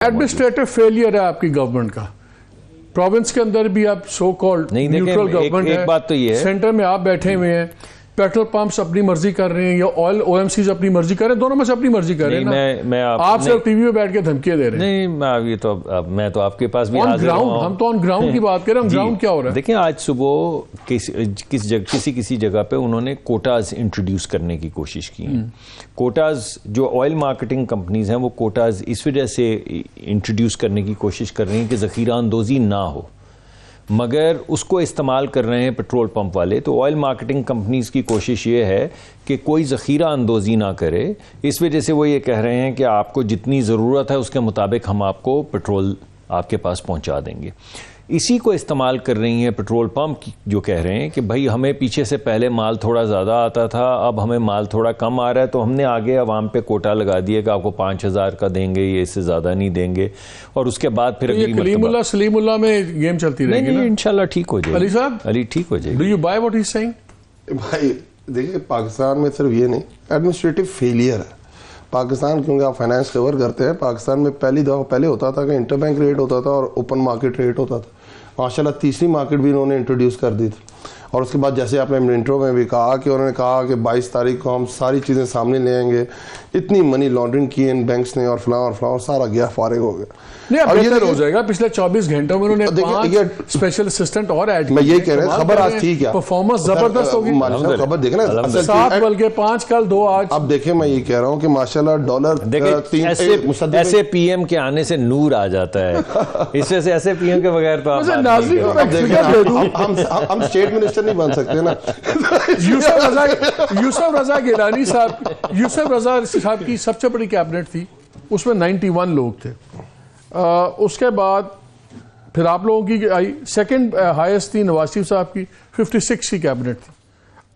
Administrative failure है आपकी government का। प्रोविंस के अंदर भी आप सो कॉल्ड न्यूट्रल गवर्नमेंट है, बात तो ये है सेंटर में आप बैठे हुए हैं, पेट्रोल पंप्स अपनी मर्जी कर रहे हैं या ऑयल ओएमसीज अपनी मर्जी कर रहे हैं, दोनों में से अपनी मर्जी कर रहे हैं ना। आप सिर्फ टीवी में बैठ के धमकियां दे रहे हैं। नहीं, ये तो मैं तो आपके पास भी हाजिर हूं। हम तो ऑन ग्राउंड की बात कर रहे हैं। ग्राउंड क्या हो रहा है? देखिए, आज सुबह किसी जगह पे उन्होंने कोटाज इंट्रोड्यूस करने की कोशिश की है। कोटाज, जो ऑयल मार्केटिंग कंपनीज हैं, वो कोटाज इस वजह से इंट्रोड्यूस करने की कोशिश कर रही हैं कि जखीरा अंदोजी ना हो, मगर उसको इस्तेमाल कर रहे हैं पेट्रोल पंप वाले। तो ऑयल मार्केटिंग कंपनीज की कोशिश ये है कि कोई ज़ख़ीरा अंदोज़ी ना करे। इस वजह से वो ये कह रहे हैं कि आपको जितनी ज़रूरत है उसके मुताबिक हम आपको पेट्रोल आपके पास पहुंचा देंगे। इसी को इस्तेमाल कर रही हैं पेट्रोल पंप, जो कह रहे हैं कि भाई हमें पीछे से पहले माल थोड़ा ज़्यादा आता था, अब हमें माल थोड़ा कम आ रहा है, तो हमने आगे अवाम पे कोटा लगा दिया कि आपको 5,000 का देंगे, ये इससे ज़्यादा नहीं देंगे। और उसके बाद फिर तो सलीमुल्लाह में गेम चलती रहेगी। नहीं, इंशाल्लाह ठीक हो जाएगी। अली साहब, अली ठीक हो जाएगी। Do you by what he is saying? भाई देखिए, पाकिस्तान में सिर्फ ये नहीं, एडमिनिस्ट्रेटिव फेलियर है पाकिस्तान। क्योंकि आप फाइनेंस कवर करते हैं, पाकिस्तान में पहले होता था कि इंटरबैंक रेट होता था और ओपन मार्केट रेट होता था। माशाल्लाह तीसरी मार्केट भी इन्होंने इंट्रोड्यूस कर दी थी। और उसके बाद जैसे आपने इंट्रो में भी कहा कि उन्होंने कहा कि 22 तारीख को हम सारी चीज़ें सामने ले आएंगे। इतनी मनी लॉन्ड्रिंग की इन बैंक्स ने और फलां सारा गया, फारिग हो गया। नहीं, अब बेहतर हो जाएगा। पिछले 24 घंटों में उन्होंने 5 स्पेशल असिस्टेंट और ऐड किए। मैं ये कह रहा हूं, खबर आज थी क्या, परफॉर्मेंस जबरदस्त होगी। खबर देखें ना, 7 बल्कि 5 कल 2 आज। अब देखें, मैं ये कह रहा हूं कि माशाल्लाह डॉलर ऐसे पीएम के आने से नूर आ जाता है। इस वजह से ऐसे पीएम के बगैर तो आप हम स्टेट मिनिस्टर नहीं बन सकते ना। यूसुफ रजा गिलानी साहब की सबसे बड़ी कैबिनेट थी, उसमें 91 लोग थे। उसके बाद फिर आप लोगों की आई, सेकंड हाईएस्ट थी नवाज शरीफ साहब की, 56 की कैबिनेट थी।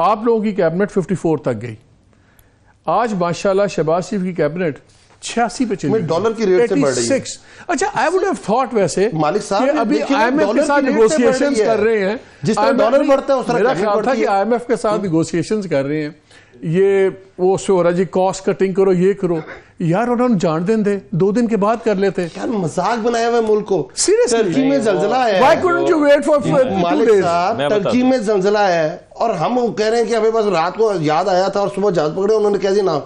आप लोगों की कैबिनेट 54 तक गई। आज माशाल्लाह शहबाज शरीफ की कैबिनेट 86 पे चली, डॉलर की रेट से बढ़ रही है। अच्छा, आई वुड हैव थॉट वैसे मालिक साहब अभी आईएमएफ के साथ निगोशिएशंस कर रहे हैं। जिस तरह डॉलर बढ़ता है उस तरह मेरा ख्याल था कि आईएमएफ के साथ निगोशिएशंस कर रहे हैं। ये वो उससे हो रहा जी, कॉस्ट कटिंग करो, ये करो। यार उन्होंने जान दे 2 दिन के बाद कर लेते। यार मजाक बनाया हुआ मुल्क को। सीरियसली, टर्की में जलजला है। Why couldn't you wait for 2 days? Turkey में जलजला है और हम कह रहे हैं कि हमें बस रात को याद आया था और सुबह जहाज पकड़े। उन्होंने कह दिया ना,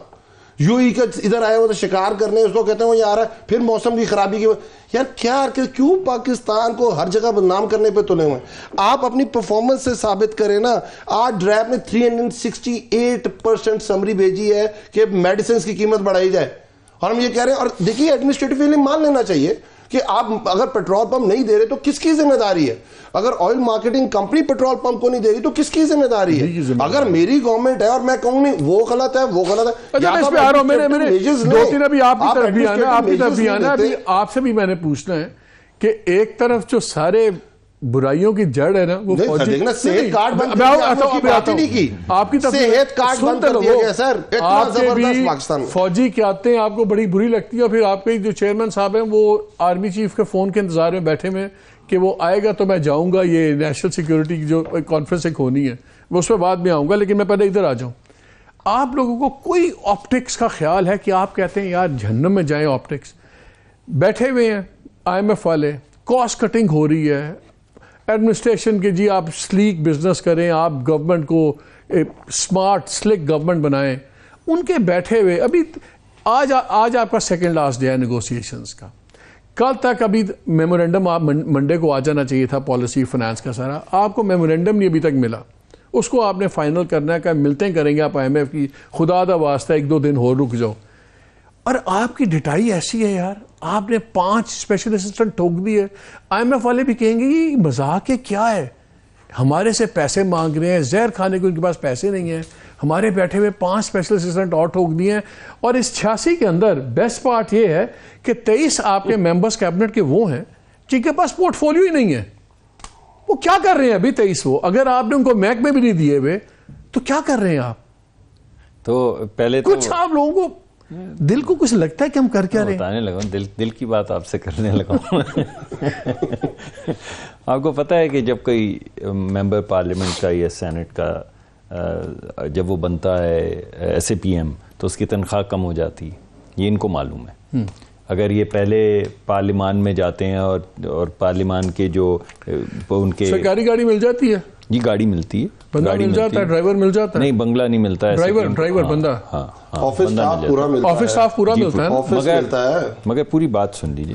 यूएई का इधर आए वो तो शिकार करने, उसको कहते हैं वो आ रहा है। फिर मौसम की खराबी की यार क्या क्यों पाकिस्तान को हर जगह बदनाम करने पे तुले हुए? आप अपनी परफॉर्मेंस से साबित करें ना। आज ड्रैप ने 368% समरी भेजी है कि मेडिसिन की कीमत बढ़ाई जाए और हम ये कह रहे हैं। और देखिए, एडमिनिस्ट्रेटिव फेलियर मान लेना चाहिए कि आप अगर पेट्रोल पंप नहीं दे रहे तो किसकी जिम्मेदारी है? अगर oil marketing company petrol pump को नहीं दे रही तो किसकी जिम्मेदारी है? अगर मेरी गवर्नमेंट है और मैं कहूँ नहीं वो गलत है, वो गलत है। 2-3 अभी आपकी तरफ भी आना, अभी आपसे भी मैंने पूछना है कि एक तरफ जो सारे बुराइयों की जड़ है ना, वो देखना सेहत कार्ड बंद आपकी सेहत कार्ड बंद कर दिया गया सर। इतना जबरदस्त पाकिस्तान में फौजी के आते हैं, आपको बड़ी बुरी लगती है। और फिर आपके जो चेयरमैन साहब हैं वो आर्मी चीफ के फोन के इंतजार में बैठे हुए कि वो आएगा तो मैं जाऊंगा। ये नेशनल सिक्योरिटी की जो कॉन्फ्रेंस एक होनी है, वो उसमें बाद में आऊंगा, लेकिन मैं पहले इधर आ जाऊं। आप लोगों को कोई ऑप्टिक्स का ख्याल है कि आप कहते हैं यार जहन्नम में जाए ऑप्टिक्स? बैठे हुए हैं आईएमएफ वाले, कॉस्ट कटिंग हो रही है, एडमिनिस्ट्रेशन के जी आप स्लीक बिजनेस करें, आप गवर्नमेंट को स्मार्ट स्लिक गवर्नमेंट बनाएं। उनके बैठे हुए अभी आज आपका सेकंड लास्ट डे है नेगोशिएशंस का। कल तक अभी मेमोरेंडम आप मंडे को आ जाना चाहिए था, पॉलिसी फाइनेंस का सारा। आपको मेमोरेंडम नहीं अभी तक मिला, उसको आपने फाइनल करना है। मिलते करेंगे आप आईएमएफ की, खुदा दा वास्ता 1-2 दिन और रुक जाओ। और आपकी डिटाई ऐसी है यार, आपने 5 स्पेशल असिस्टेंट ठोक दिए। आईएमएफ वाले भी कहेंगे ये मजाक है, क्या है, हमारे से पैसे मांग रहे हैं, जहर खाने के उनके पास पैसे नहीं है, हमारे बैठे हुए 5 स्पेशल असिस्टेंट और ठोक दिए हैं। और इस 86 के अंदर बेस्ट पार्ट ये है कि 23 आपके मेंबर्स कैबिनेट के वो हैं जिनके पास पोर्टफोलियो ही नहीं है। वो क्या कर रहे हैं अभी 23? वो अगर आपने उनको मैक में भी नहीं दिए हुए तो क्या कर रहे हैं आप? तो पहले कुछ आप लोगों को दिल को कुछ लगता है कि हम कर क्या रहे हैं? बताने लगा, दिल की बात आपसे करने लगा। आपको पता है कि जब कोई मेंबर पार्लियामेंट का या सेनेट का जब वो बनता है SAPM, तो उसकी तनख्वाह कम हो जाती है, ये इनको मालूम है। अगर ये पहले पार्लियामान में जाते हैं और पार्लियामान के जो उनके सरकारी गाड़ी मिल जाती है जी, गाड़ी मिलती है, बंदा मिल जाता है, ड्राइवर मिल जाता है, नहीं बंगला नहीं मिलता है, ड्राइवर बंदा, ऑफिस स्टाफ पूरा मिलता है, ऑफिस स्टाफ पूरा मिलता है, ऑफिस मिलता है। मगर पूरी बात सुन लीजिए,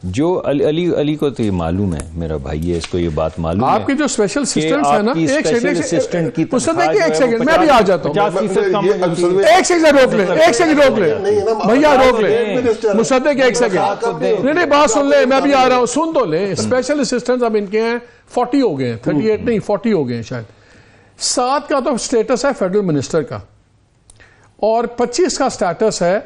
जो अली को तो ये मालूम है, मेरा भाई है, इसको ये बात मालूम है। आपके जो स्पेशल असिस्टेंट है ना, एक असिस्टेंट की एक सेकंड मैं भी आ जाता हूँ, 50% कम, एक सेकंड रोक ले, एक सेकंड रोक ले भैया, रोक ले मुसद्दिक, एक सेकंड, नहीं बात सुन ले, मैं भी आ रहा हूँ, सुन तो ले। स्पेशल असिस्टेंट अब इनके हैं 40 हो गए हैं, 38 नहीं 40 हो गए हैं शायद। 7 का तो स्टेटस है फेडरल मिनिस्टर का, और 25 का स्टेटस है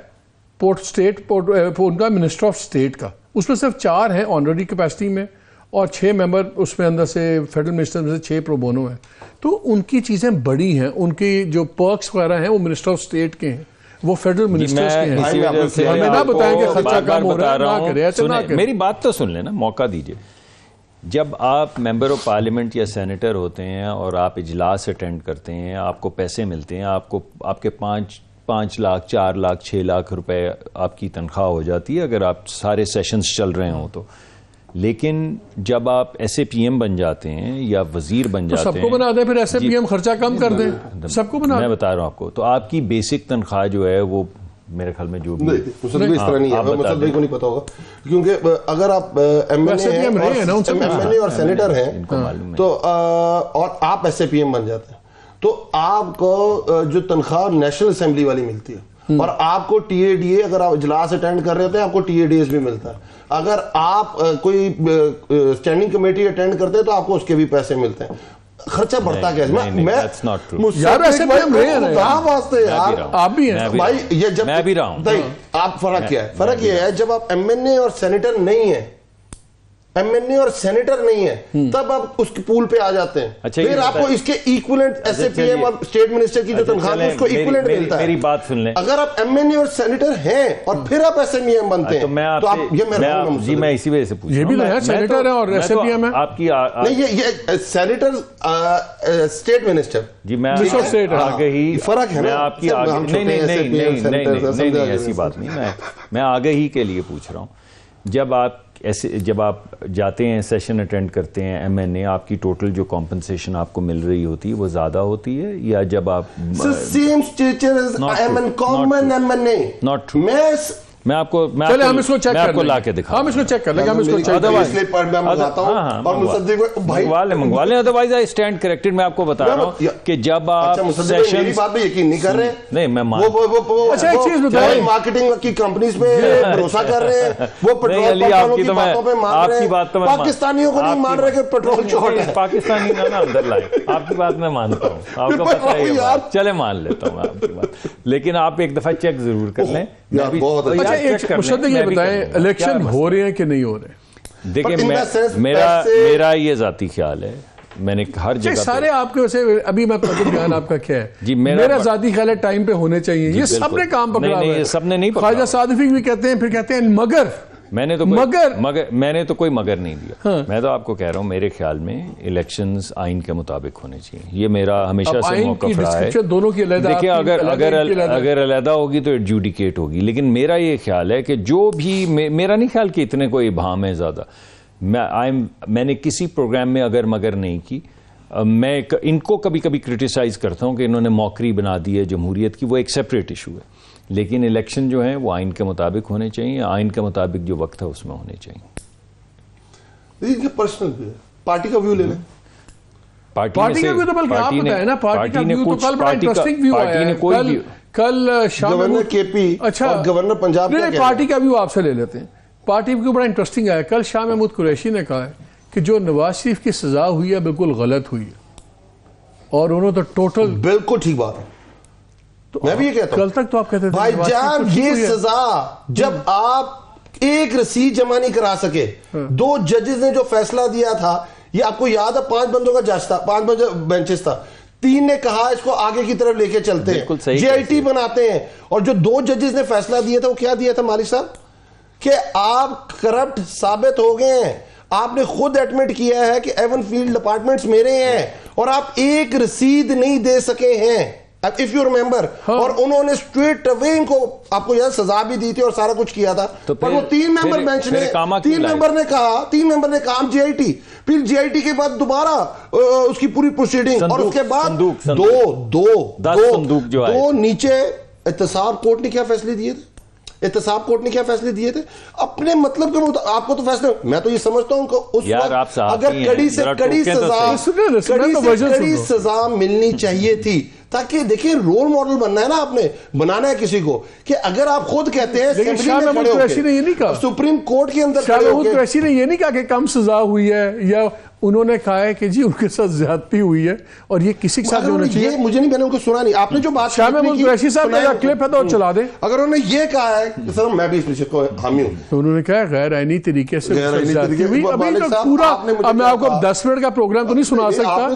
उनका मिनिस्टर ऑफ स्टेट का। उसमें सिर्फ 4 हैं ऑनररी कैपेसिटी में और 6 मेंबर उसमें अंदर से फेडरल मिनिस्टर में से 6 प्रो बोनो हैं। तो उनकी चीज़ें बड़ी हैं, उनकी जो पर्क्स वगैरह हैं वो मिनिस्टर ऑफ स्टेट के हैं, वो फेडरल मिनिस्टर्स के हैं। हमें ना बताएं कि खर्चा कम हो रहा है, ना करें, ऐसे ना करें। मेरी बात तो सुन लेना, मौका दीजिए। जब आप मेंबर ऑफ पार्लियामेंट या सेनेटर होते हैं और आप इजलास अटेंड करते हैं, आपको पैसे मिलते हैं, आपको आपके 5 लाख 4 लाख 6 लाख रुपए आपकी तनख्वाह हो जाती है अगर आप सारे सेशंस चल रहे हों तो। लेकिन जब आप SAPM बन जाते हैं या वजीर बन जाते हैं, सबको बना दें, फिर SAPM खर्चा कम कर दें, सबको बना। मैं बता रहा हूं आपको, तो आपकी बेसिक तनख्वाह जो है वो मेरे ख्याल में जो भी इस तरह नहीं है, मुसद्दिक भाई को नहीं पता होगा, क्योंकि अगर आप MNA और सेनेटर हैं तो और आप SAPM बन जाते हैं तो आपको जो तनख्वाह नेशनल असेंबली वाली मिलती है, और आपको TADA, अगर आप इजलास अटेंड कर रहे होते हैं आपको TADAs भी मिलता है। अगर आप कोई स्टैंडिंग कमेटी अटेंड करते हैं तो आपको उसके भी पैसे मिलते हैं। खर्चा बढ़ता कैसे? यार ऐसे कहाँ वास्ते यार, आप भी हैं भाई, ये जब मैं भी रहा हूं, आप फर्क क्या है? फर्क ये है जब आप MNA और सेनेटर नहीं है, MNA और सेनेटर नहीं है, तब आप उसके पूल पे आ जाते हैं। अच्छा, फिर आपको इसके इक्विवेलेंट SAPM और स्टेट मिनिस्टर की जो तनख्वाह है उसको इक्विवेलेंट मिलता है। मेरी बात सुन लें, अगर आप MNA और सेनेटर हैं और फिर आप SAPM बनते हैं तो मैं जी मैं इसी वजह से पूछ रहा हूं, ये भी नया सेनेटर है और SAPM है आपकी नहीं, ये सेनेटर स्टेट मिनिस्टर जी, मैं आगे ही फर्क है मैं आपकी नहीं ऐसी बात नहीं, मैं आगे ही के लिए पूछ रहा हूं। जब आप जाते हैं, सेशन अटेंड करते हैं MNA, आपकी टोटल जो कॉम्पनसेशन आपको मिल रही होती है वो ज्यादा होती है, या जब आप same stature as common MNA? Not true. मैं आपको ला के दिखा, हम इसको चेक कर लेंगे, हम इसको चेक मंगवा लें, अदरवाइज आई स्टैंड करेक्टेड। मैं आपको बता रहा हूं कि जब आप सेशन, मेरी बात पे यकीन नहीं कर रहे, नहीं मैं अच्छा एक चीज बताइए, मार्केटिंग की कंपनीज पे भरोसा कर रहे हैं, वो पेट्रोल की बातों पे मान रहे हैं, पाकिस्तानियों को नहीं मान रहे कि पेट्रोल चोट है। पाकिस्तानी ना अंदर लाए, आपकी बात मैं मानता हूँ, आपको पता है, चले मान लेता हूँ मैं आपकी बात, लेकिन आप एक दफा चेक जरूर कर लें। अच्छा मुसद्दिक ये बताएं, इलेक्शन हो रहे हैं कि नहीं हो रहे? देखिए मेरा ये जाती ख्याल है, मैंने हर जगह सारे आपके वैसे अभी मैं बयान आपका क्या है जी, मेरा जाती ख्याल है टाइम पे होने चाहिए, ये सबने काम पकड़ा हुआ है, सबने नहीं पकड़ा। ख्वाजा सादिफी भी कहते हैं, फिर कहते हैं मगर मैंने तो कोई मगर नहीं दिया। हाँ। मैं तो आपको कह रहा हूं, मेरे ख्याल में इलेक्शंस आइन के मुताबिक होने चाहिए, ये मेरा हमेशा से मौक़िफ़ रहा है। दोनों की देखिए अगर अलहदा होगी तो एडजुडिकेट होगी, लेकिन मेरा ये ख्याल है कि जो भी मेरा नहीं ख्याल कि इतने कोई इबाम है ज्यादा। मैंने किसी प्रोग्राम में अगर मगर नहीं की, मैं इनको कभी कभी क्रिटिसाइज करता हूं कि इन्होंने मौकरी बना दी है जमहूरियत की, वो एक सेपरेट इशू है, लेकिन इलेक्शन जो है वो आइन के मुताबिक होने चाहिए, आइन के मुताबिक जो वक्त है उसमें होने चाहिए। ये पर्सनल भी है, पार्टी का व्यू ले लें। पार्टी का व्यू तो बल्कि आप बताएं ना, पार्टी का व्यू तो कल बड़ा इंटरेस्टिंग व्यू आया है, कल शाम गवर्नर KP और गवर्नर पंजाब का, पार्टी का व्यू आपसे ले लेते हैं। पार्टी का बड़ा इंटरेस्टिंग आया, कल शाह महमूद कुरैशी ने कहा है कि जो नवाज शरीफ की सजा हुई है बिल्कुल गलत हुई है, और उन्होंने तो टोटल बिल्कुल ठीक बात है, तो मैं भी ये कहता हूं। कल तक तो आप कहते थे भाईजान ये सजा, जब आप एक रसीद जमा नहीं करा सके, 2 जजेस ने जो फैसला दिया था, ये आपको याद है, 5 बंदों का जज था, 5 बेंचेस था, 3 ने कहा इसको आगे की तरफ लेके चलते हैं, JIT बनाते हैं, और जो 2 जजेस ने फैसला दिया था वो क्या दिया था मालिक साहब, कि आप करप्ट साबित हो गए हैं, आपने खुद एडमिट किया है कि एवन फील्ड अपार्टमेंट्स मेरे हैं और आप एक रसीद नहीं दे सके हैं, इफ यू रिमेंबर, और उन्होंने स्ट्रेट अवे इनको आपको यार सजा भी दी थी और सारा कुछ किया था। तो पर वो 3 मेंबर बेंच ने 3 मेंबर ने कहा हम जीआईटी, फिर जीआईटी के बाद दोबारा उसकी पूरी प्रोसीडिंग, और उसके बाद दो नीचे एहतसाब कोर्ट ने क्या फैसले दिए थे, एहतसाब कोर्ट ने क्या फैसले दिए थे अपने मतलब के आपको तो फैसले, मैं तो ये समझता हूं उस वक्त अगर कड़ी से कड़ी सजा मिलनी चाहिए थी, ताकि देखिए रोल मॉडल बनना है ना, आपने बनाना है किसी को, कि अगर आप खुद कहते हैं सुप्रीम कोर्ट के अंदर कुरैशी ने ये नहीं कहा कि कम सजा हुई है, या उन्होंने कहा है कि जी उनके साथ ज्यादती हुई है और ये किसी के साथ होना चाहिए। मुझे नहीं, मैंने उनको सुना नहीं, आपने जो बात शाह महमूद कुरैशी साहब का क्लिप है तो चला दे। अगर उन्होंने ये कहा है कि सर मैं भी इस विषय को हामी हूं, तो उन्होंने कहा गैर आईनी तरीके से अभी तो पूरा, अब मैं आपको 10 मिनट का प्रोग्राम तो नहीं सुना सकता,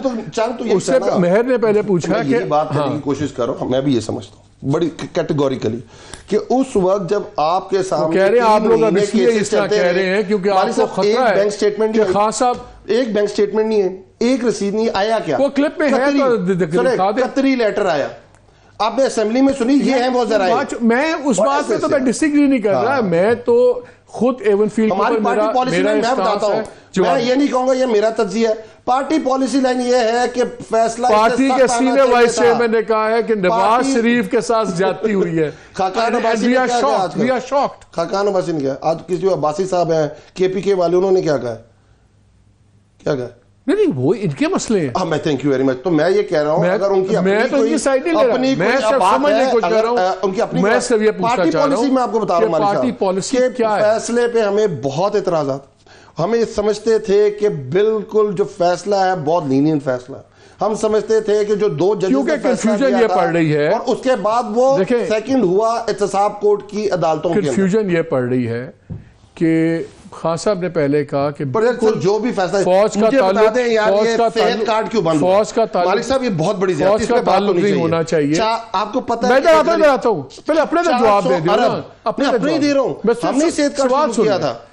उससे मेहर ने पहले पूछा कि बात करने की कोशिश करो, मैं भी ये समझता हूँ बड़ी कैटेगोरिकली कि उस वक्त जब आपके सामने कह रहे हैं आप लोग अब इसलिए इस तरह कह रहे हैं क्योंकि आपको खतरा है बैंक स्टेटमेंट कि खान साहब एक बैंक स्टेटमेंट नहीं है, एक रसीद नहीं आया, क्या वो क्लिप में है तो कतरी लेटर आया, आपने असेंबली में सुनी, ये है वो जरा, मैं उस बात पे तो मैं डिसएग्री नहीं कर रहा, मैं तो खुद एवन फील्ड हमारी पार्टी पॉलिसी लाइन मैं बताता हूं, मैं ये नहीं कहूंगा ये मेरा तज्जिया है, पार्टी पॉलिसी लाइन ये है कि फैसला पार्टी के सीनियर वाइस चेयरमैन ने कहा है कि नवाज शरीफ के साथ ज्यादती हुई है। खाकान अब्बासी ने क्या, आज किसी अब्बासी साहब हैं केपीके वाले, उन्होंने क्या कहा, क्या कहा, नहीं वो इनके मसले हैं। मैं थैंक यू वेरी मच, तो मैं ये कह रहा हूं अगर उनकी उनकी साइड नहीं ले रहा, मैं सिर्फ समझने को कह रहा हूं, उनकी अपनी मैं सिर्फ ये पूछना चाह रहा हूं, मैं आपको बता रहा हूं पार्टी पॉलिसी क्या है, फैसले पे हमें बहुत एतराजात, हमें समझते थे कि बिल्कुल जो फैसला है बहुत लीनियंट फैसला, हम समझते थे कि जो 2 जजेस क्योंकि कंफ्यूजन ये पड़ रही है, और उसके बाद वो सेकंड हुआ एहतसाब कोर्ट की अदालतों के, कंफ्यूजन ये पड़ रही है कि खान साहब ने पहले कहा कि जो भी फैसला फौज का ताल्लुक, फौज का सेहत कार्ड क्यों बंद, फौज का ताल्लुक, मालिक साहब ये बहुत बड़ी ज्यादती, फौज का ताल्लुक नहीं होना चाहिए, आपको पता है, मैं आता हूं पहले अपने जवाब दे दो, अपने दे रहा हूं, हमने सेहत कार्ड शुरू किया था।